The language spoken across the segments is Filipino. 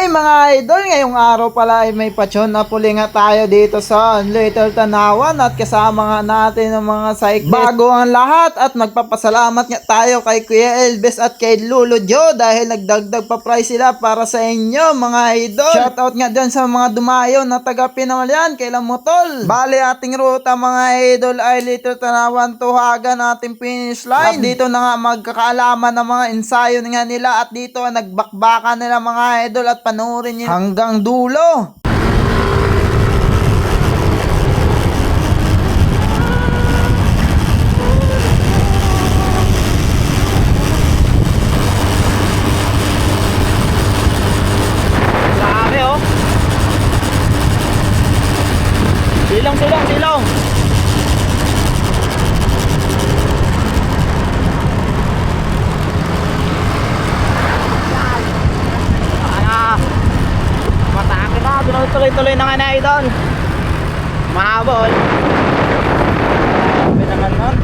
mga idol, ngayong araw pala ay may patyon na puli nga tayo dito sa Little Tanawan at kasama nga natin ng mga cyclist. Bago ang lahat at magpapasalamat nga tayo kay Kuya Elvis at kay Lolo Joe dahil nagdagdag pa price sila para sa inyo mga idol. Shoutout nga dyan sa mga dumayo na taga Pinamalayan kay Lamotol. Bali ating ruta mga idol ay Little Tanawan to Hagan ating finish line. At dito na nga magkakaalaman ng mga ensayo nga nila at dito nagbakbakan nila mga idol at panoorin niyo hanggang dulo. Grabe oh. Silong. Tuloy-tuloy na nga na idol. Mahabol. Grabe naman nun.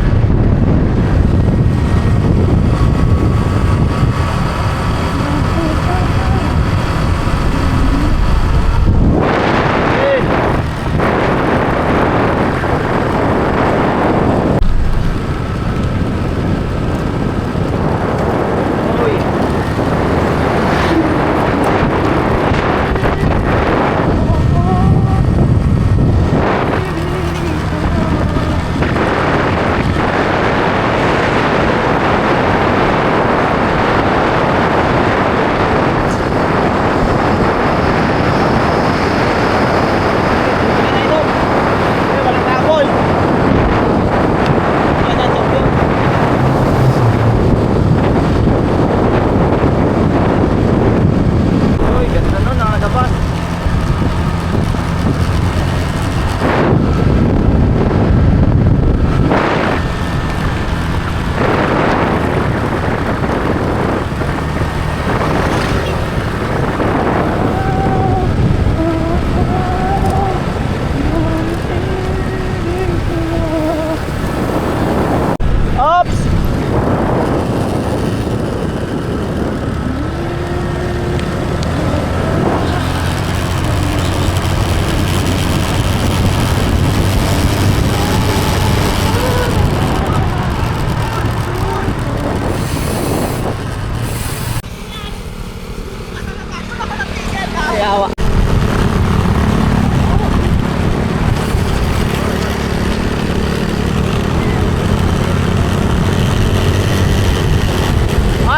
Yawa.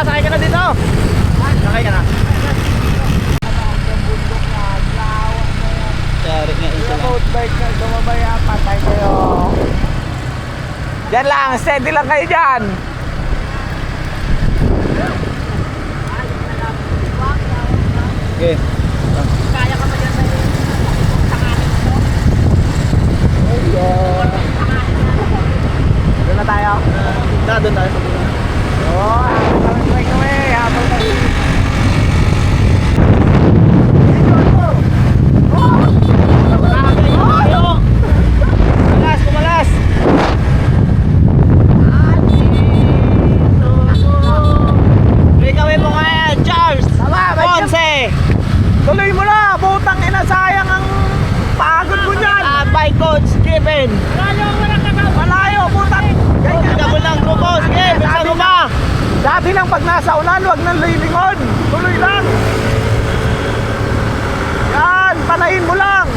Sakay ka na dito. Sakay ka na. Sorry nga ito lang. Road bike na dumabaya, patay kayo. Diyan lang, steady lang kayo dyan. Okay. Kaya ka ba dyan sa tanganin mo? Ayun. Doon na tayo? Doon tayo. Oo, habang kami. Habang kami. Kumalas. Breakaway mo nga yan, Charles. Ponce. Tuloy mo na, butang ina, sayang ang pagod mo dyan. By coach Kevin. Malayo, butang. Gabol lang grupo, sige, bisa mo ba? Dati lang pag nasa ulan, wag nang lilingon. Tuloy lang. Yan, panayin mo lang.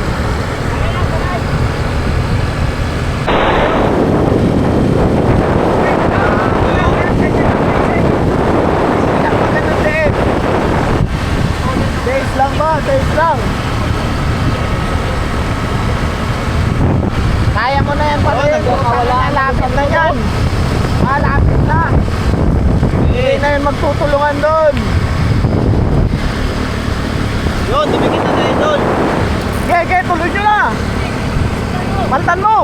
Days lang ba? Days lang. Kaya mo na yan pa rin. Malapit na yan. Malapit na. Hindi na yun magtutulungan doon. Yun, dumikit na tayo doon. Gege, tuloy nyo na. Paltan mo.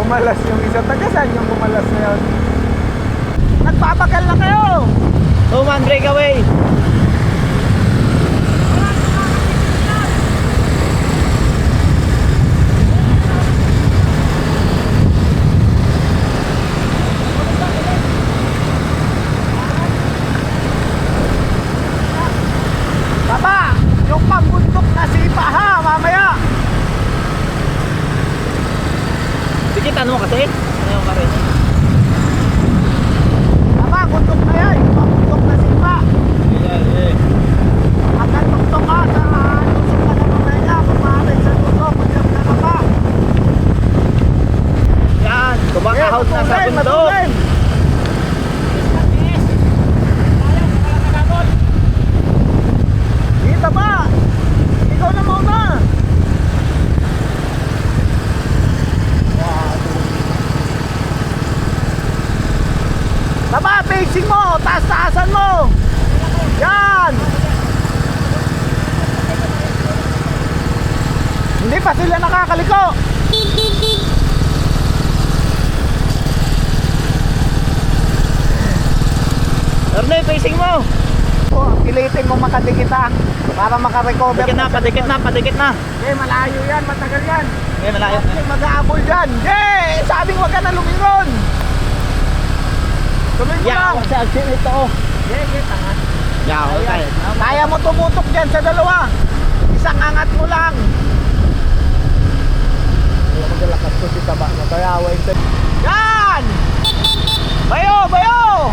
Bumalas yung isa. Tagasan yung bumalas na yun. Nagpapagal na kayo. 2-man breakaway. ano mo kasi? Ayaw ka rin. Tama, kuntok na yan. Kuntok na simba. Hanggang tuktok ka sa lusok ka na mamaya. Pumamit sa lusok. Kuntok na ka pa. Yan, kumakahot na sa bundok. Matulin. Kita ba? Ikaw na muna. Tama, pacing mo. Taas-taasan mo. Yan. Hindi pa sila nakakaliko. Ernie, facing mo. Pilitin mo makadikit ha. Para makarecover. Padikit na, padikit na, padikit na. Eh, malayo yan. Matagal yan. Okay, malayo. Mag-aabol dyan. Eh, sabing wag ka na lumingon. Tuloy mo lang. Sa action ito. Kita nga. Yaw, okay. Kaya mo tumutok dyan sa dalawa. Isang angat mo lang. Magalakas ko si Taba na tayawa ito. Yan! Bayo! Bayo!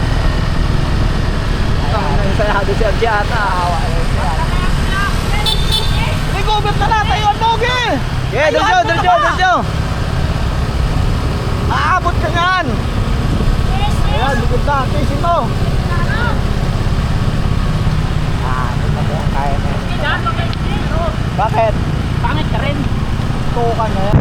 Ang sayado si Archie ata. Recover na natin yung Bogi! Yeah, diretso. Aabot ka yan! Ayan, bukod na. Facing mo. Ito po ang kaya na yan. Bakit? Pangit ka rin. Tukan na yan.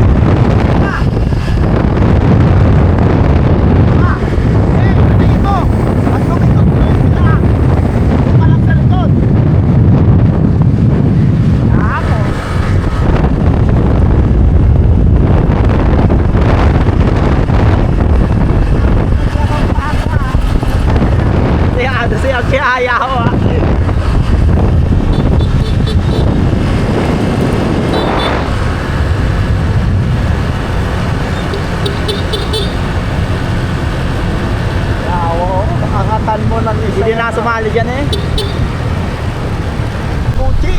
Si Archie ayaw ah. Angatan mo ng isa. Hindi na sumali dyan eh. Gucci.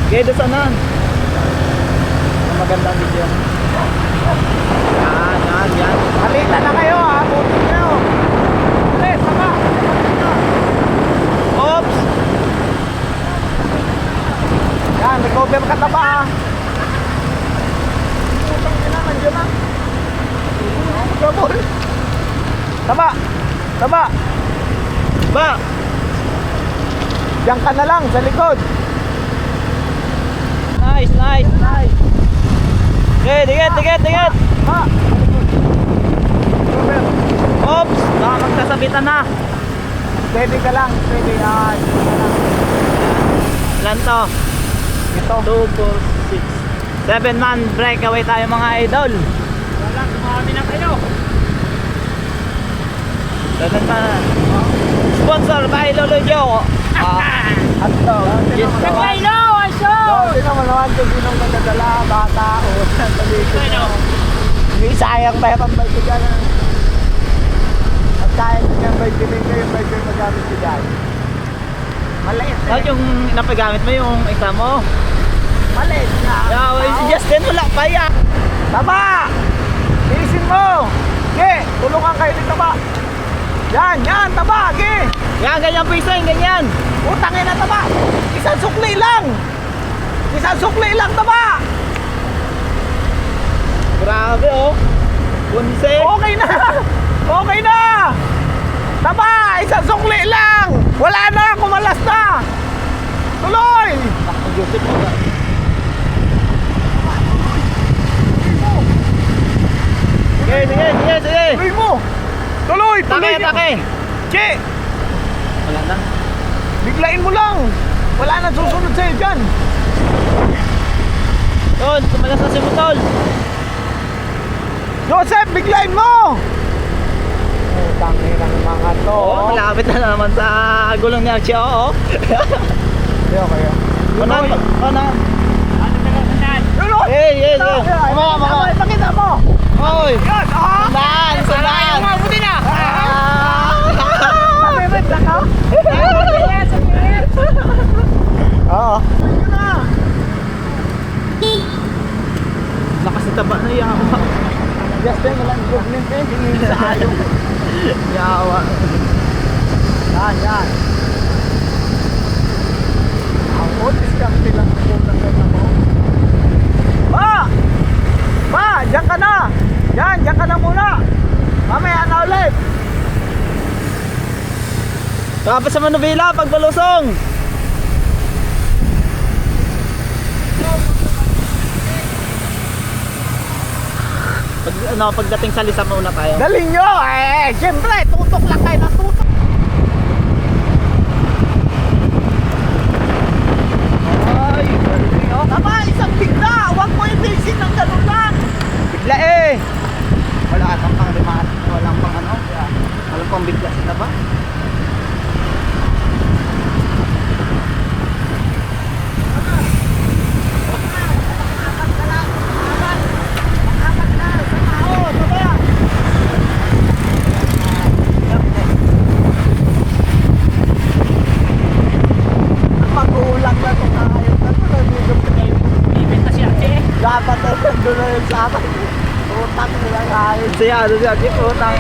Okay, doon sana. Magandang video. Yan. Halita na kayo ha. Gucci kayo. Eh, sama. Oops! Yan, recover ka taba ha. Putang ina, nandiyan na. Gabol. Taba. Taba. Ba! Diyan ka na lang sa likod. Nice. Okay, dikit. Ha. Recover. Oops! Baka magkasabitan na. Steady ka lang. Steady. Yan. Ilan to? Ito. 2, 4, 6 7-man breakaway tayo mga idol. Wala, kumami na kayo. Ganun pa. Sponsor by Lolo Joe. Ato. Yes, sir. Hindi naman naman kung sinong nagdadala, bata o hindi sayang meron ba ito dyan? At sayang dyan ba ito yung ba ito yung magamit ko dyan? Maliit Bakit yung napagamit mo yung exam mo? Maliit nga. Yeah, si Justin wala pa yan. Taba! Isin mo! Ge! Tulungan kayo dito ba? Yan! Taba! Ge! Yan, ganyan pising, ganyan. Utangin na taba! Isang sukli lang! Taba! Grabe oh. Bunse. Okay na! Taba! Isang sukli lang! Wala na! Kumalas na! Tuloy! Ang Joseph mo ba? Sige. Tuloy mo! Tuloy! Take. Che! Wala na. Biglain mo lang! Wala na susunod sa'yo dyan! Yun, tumalas na si Mutol. Joseph, biglain mo! Tangin ang mga to. Oo, malapit na naman sa gulong ni Archie. Oo. Kaya. Unan. Tuloy! Hey. Mama. Pakita mo! Oy. Yan! Sundan. Mabuti na! Pabibig na ka? Oo. Lakas na taba na yan. Malapit sa Manubila, pagbalusong. Pagdating sa Lisa muna tayo. Dali nyo! Siyempre, tutok lang kayo ng tutok. Ay, galing oh. Tama, isang bigla. Huwag mo i-facing ng ganun lang. Bigla eh. Wala atang pang limahan. Walang pang ano. Walang pang bigla sila ba? Dapat ay nandun na yun sa akin. Utang nila kahit. Siya Aki, utang.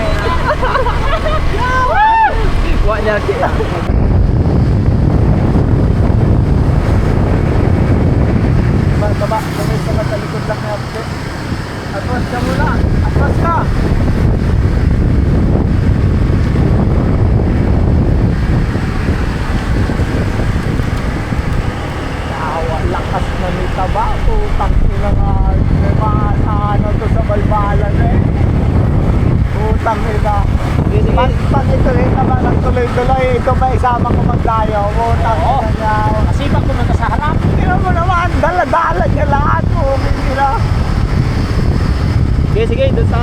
Huwag niya Aki. Baba, gawin sa matalikod lang na Aki. Atras ka muna. Atras ka. Lakas na may taba, utang nila nga, may mga ano to sa balbalan eh. Utang nila. Pag ito rin naman ang tuloy-tuloy, ito pa isama ko maglayo, utang nila niya. Masipag ko na sa harap. Hindi mo naman, dala-dala niya lahat, okay nila. Sige, doon sa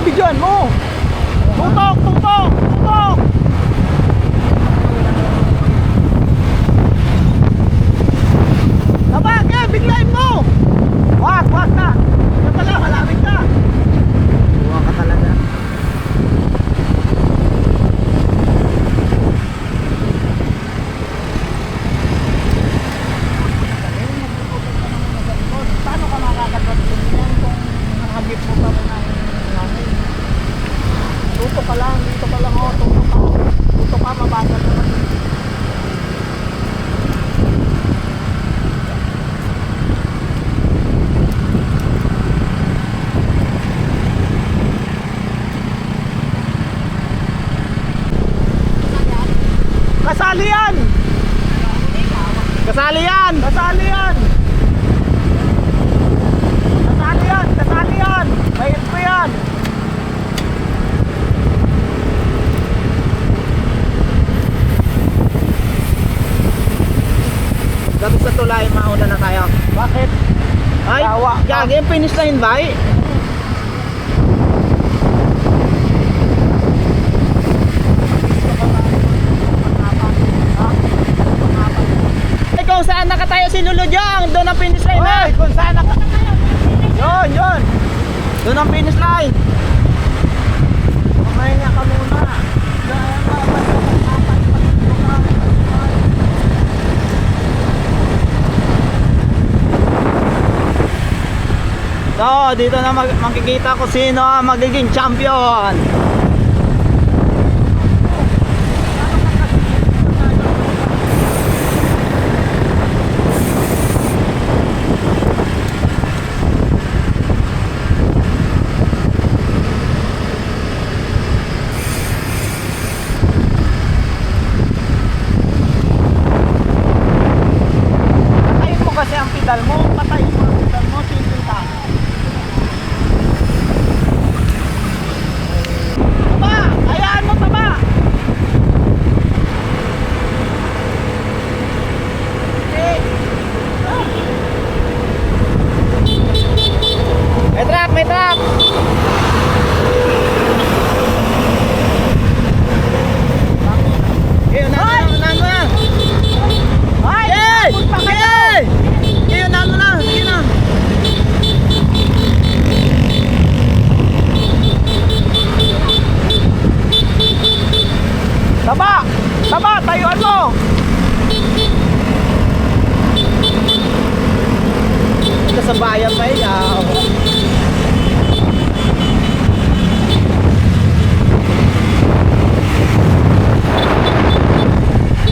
bigyan mo! Tutok! Tutok! Tutok! Tabak eh! Biglayin mo! Wag! Wag na! Yan pala! Malapit ka! buwa ka talaga. Paano ka makakagatin yan kung nakagip mo pa rin ang hangin? Tutok ka lang, dito ka lang, oh, tutok ka. Tutok ka, mabagal naman. Kasali yan! Kasali yan! Kasali yan! Kasali yan! Kasali yan! Mahit mo yan! Dapat sa tulay, mauna na tayo. Bakit? Ay, Yawa ka. gagi, finish line ba? Ikaw saan nakatayo si Lolo Jang? Doon ang finish line na. Hoy! Kung saan ako? Yun! Yun! Doon ang finish line. Kumahinga ka muna. So, dito na makikita ko sino ang magiging champion. Patayin mo kasi ang pedal mo. Patayin mo ang pedal mo. Simple ka. kaya pa ikaw.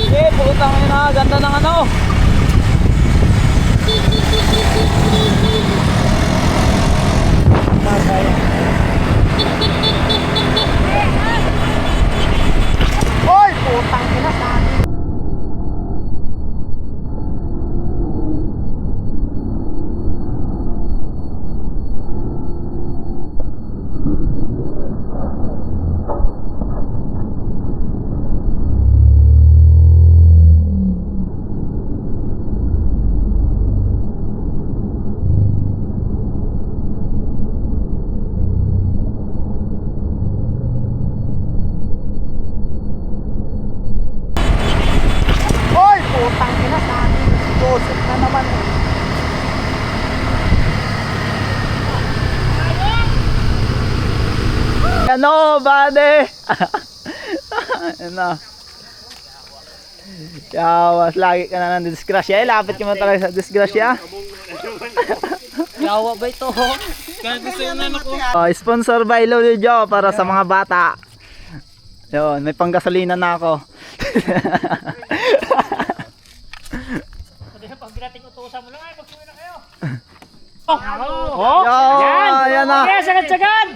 Eh, putang ina, ganda ng ano. Hoy, putang ina sa akin. Hoy, putang ina sa akin. Joseph na naman. Ano, buddy? Ano? Yawas, lagi ka na ng disgrasya. Lapit ka mo talaga sa disgrasya. Yawa ba ito? Kaya gusto yung nanak ko. Oh, sponsor by Lolo Joe para sa mga bata. Yun, may panggasolina na ako. Pag grating utusan mo lang ay magsuwi na kayo. Oh, yan na. Okay, sagad-sagad.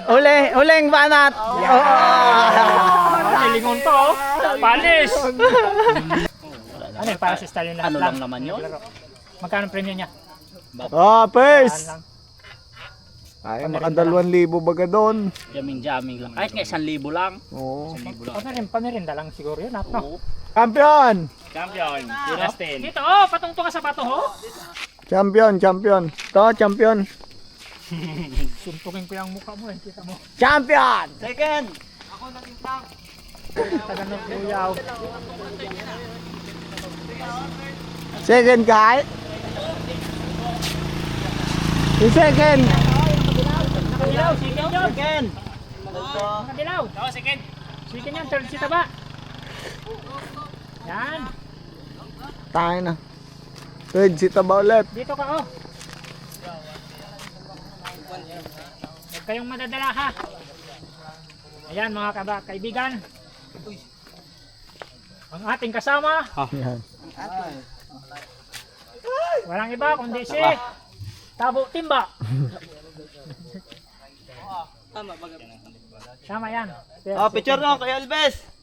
Huling banat. Lingon to. Palis. Ano yung para sa style yung lahat Ano lang naman yun? Magkano premium niya? First. Lang. Ay, maka 2,000 baga doon. Jamming lang. Ay, 1,000 lang. Oo. Pamirinda lang siguro yun. No? Champion! Champion. Dinastin. Dito, patungto ka sa pato, ho. Champion. To, champion. Suntukin ko yung mukha mo, eh. Kita mo. Champion! Second. Taga ng kuyaw. Second guy. Yung second. Nakadilaw, second yun. Second. Nakadilaw. Oo, second. Second yan, third si taba. Yan. Tayo na. Third si Taba ulit. Dito ka, oh. Huwag kayong madadala, ha. Ayan, mga kaibigan. Ang ating kasama. Yan. Walang iba kundi si Tabo Timba. Tama yan. Picture no kay Alves.